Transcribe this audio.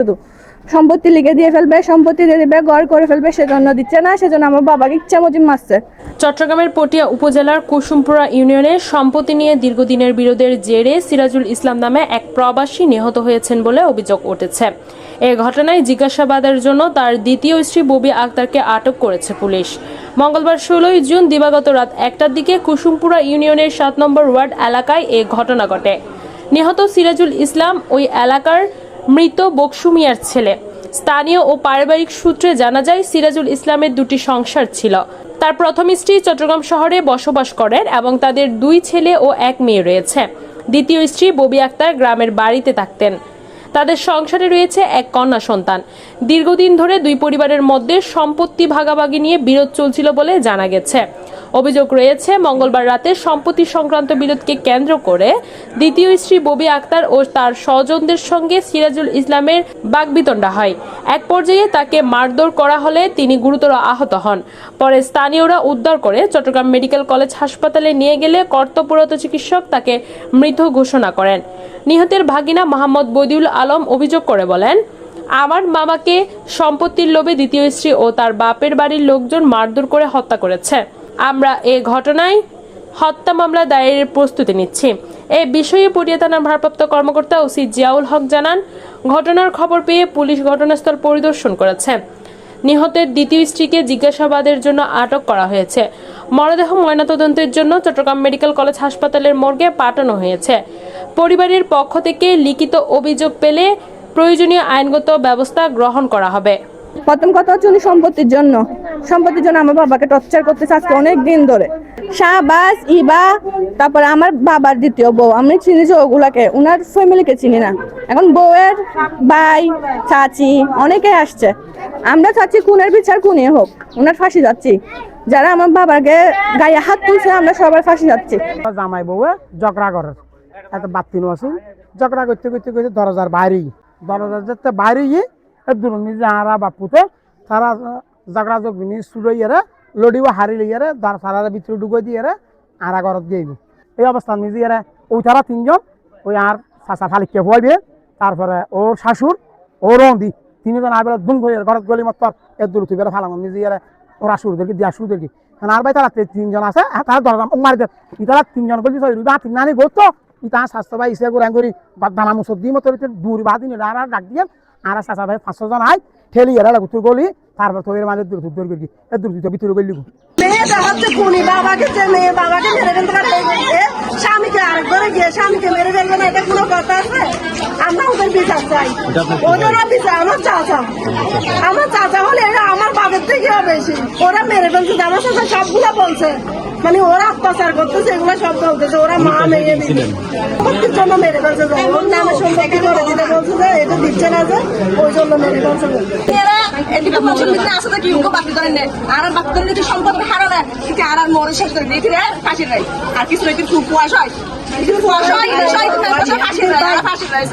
শুধু সম্পত্তি লিখে দিয়ে ফেলবে, সম্পত্তি দিয়ে দিবে, ঘর করে ফেলবে, সেজন্য দিচ্ছে না, সেজন্য আমার বাবাকে ইচ্ছা মতো মারছে। চট্টগ্রামের পটিয়া উপজেলার কুসুমপুরা ইউনিয়নের সম্পত্তি নিয়ে দীর্ঘদিনের বিরোধের জেরে সিরাজুল ইসলাম নামে এক প্রবাসী নিহত হয়েছেন বলে অভিযোগ উঠেছে। এ ঘটনায় জিজ্ঞাসাবাদের জন্য তার দ্বিতীয় স্ত্রী ববি আক্তারকে আটক করেছে পুলিশ। মঙ্গলবার 16 জুন দিবাগত রাত 1টার দিকে কুসুমপুরা ইউনিয়নের 7 নম্বর ওয়ার্ড এলাকায় এ ঘটনা ঘটে। নিহত সিরাজুল ইসলাম ওই এলাকার মৃত বকসু মিয়ার ছেলে। স্থানীয় ও পারিবারিক সূত্রে জানা যায় সিরাজুল ইসলামের দুটি সংসার ছিল। তার প্রথম স্ত্রী চট্টগ্রাম শহরে বসবাস করেন এবং তাদের 2 ছেলে ও 1 মেয়ে রয়েছে। দ্বিতীয় স্ত্রী ববি আক্তার গ্রামের বাড়িতে থাকতেন। তাদের সংসারে রয়েছে এক কন্যা সন্তান। দীর্ঘদিন ধরে দুই পরিবারের মধ্যে সম্পত্তি ভাগাভাগি নিয়ে বিরোধ চলছিল বলে জানা গেছে। অভিযোগ রয়েছে মঙ্গলবার রাতে সম্পত্তি সংক্রান্ত বিরোধকে কেন্দ্র করে দ্বিতীয় স্ত্রী ববি আক্তার ও তার স্বজনদের সঙ্গে সিরাজুল ইসলামের বাকবিতণ্ডা হয়। এক পর্যায়ে তাকে মারধর করা হলে তিনি গুরুতর আহত হন। পরে স্থানীয়রা উদ্ধার করে চট্টগ্রাম মেডিকেল কলেজ হাসপাতালে নিয়ে গেলে কর্তব্যরত চিকিৎসক তাকে মৃত ঘোষণা করেন। নিহতের ভাগিনা মোহাম্মদ বদিউল আলম অভিযোগ করে বলেন, আমার মামাকে সম্পত্তির লোভে দ্বিতীয় স্ত্রী ও তার বাপের বাড়ির লোকজন মারধর করে হত্যা করেছে। আমরা এ ঘটনায় হত্যা মামলা দায়েরের প্রস্তুতি নিচ্ছি। এই বিষয়ে পটিয়া থানার ভারপ্রাপ্ত কর্মকর্তা ওসি জিয়াউল হক জানান, ঘটনার খবর পেয়ে পুলিশ ঘটনাস্থল পরিদর্শন করেছে। নিহতের দ্বিতীয় স্ত্রীকে জিজ্ঞাসাবাদের জন্য আটক করা হয়েছে। মরদেহ ময়নাতদন্তের জন্য চট্টগ্রাম মেডিকেল কলেজ হাসপাতালের মর্গে পাঠানো হয়েছে। পরিবারের পক্ষ থেকে লিখিত অভিযোগ পেলে প্রয়োজনীয় আইনগত ব্যবস্থা গ্রহণ করা হবে। প্রথম কথা হচ্ছে উনি সম্পত্তির জন্য আমার বাবাকে টর্চার করতেছে আজকে অনেক দিন ধরে। শাহবাজ, ইবা, তারপরে আমার বাবার দ্বিতীয় বউ, আমি চিনি যে ওগুলাকে, উনার ফ্যামিলিকে চিনি না। এখন বউয়ের ভাই, চাচি অনেকে আসছে। আমরা চাচ্ছি খুনের বিচার খুনি হোক, উনার ফাঁসি যাচ্ছি। যারা আমার বাবাকে গায়ে হাত তুলছে আমরা সবার ফাঁসি যাচ্ছি। জামাই বউয়ে ঝগড়া করে, একটা বাত্তিনও আছে, ঝগড়া করতে করতে করতে দরজার বাইরে গিয়ে নিজে হারা বাপুতে তারা জাগড়া যোগ সুড়াইয়ারে লড়িও হারি লইয়ারে সারা ভিতরে ঢুকে দিয়ে আরা ঘরত গিয়ে এই অবস্থা নিজে ওই তারা 3 জন ওই আর চাচা ফালিককে হইবে, তারপরে ওর শাশুর ও রন্দি 3 জন আবার দুম হয়ে ঘরত গলি মত এর দূর তুই বেড়ে ফালাম নিজে ওরা শুরু দেখি দিয়া শুরু দেখি আর ভাই তারা 3 জন আছে তারা দরজা মারি দেয় তারা 3 জন গলি নানি গোতো ইতা স্বাস্থ্য ভাই ইসে গোরাং করি দানা মুসর দিয়ে মতো দূর বাদিন আর ডাক দিয়ে আর চাচা ভাই 500 জন আয় ঠেলি এরা গুতুর গলি তারপর তোর মাঝে দূর দূর করি দূর দুটো ভিতরে গলি মেয়েটা হচ্ছে খুনি, বাবাকে চেনে, বাবাকে মেরে ফেলতে পারে, স্বামীকে আরেক করে গিয়ে স্বামীকে মেরে ফেলবে না, এটা কোনো কথা আছে? আমরা ওদের বিচার চাই, ওদেরও বিচার। আমার চাচা হলে এটা আমার বাবার থেকেও বেশি। ওরা মেরে ফেলছে, আমার সাথে সবগুলা বলছে, মানে ওরা অত্যাচার করতেছে, এগুলো সব বলতেছে। ওরা মা মেয়ে সম্পত্তির জন্য মেরে ফেলছে, ওর নামে সম্পত্তি করে দিতে বলছে যে এটা দিচ্ছে না, যে ওই জন্য মেরে ফেলছে। এরা এদিকে মৌসুম দিতে আসে কি বাকি করেন আর বাকি করে যদি সম্পদ হারালে আর মরে শেষ করে দিয়ে ফাঁসি দেয়। আর কিছু খুব কুয়াশ হয়, ফাঁসি দেয়।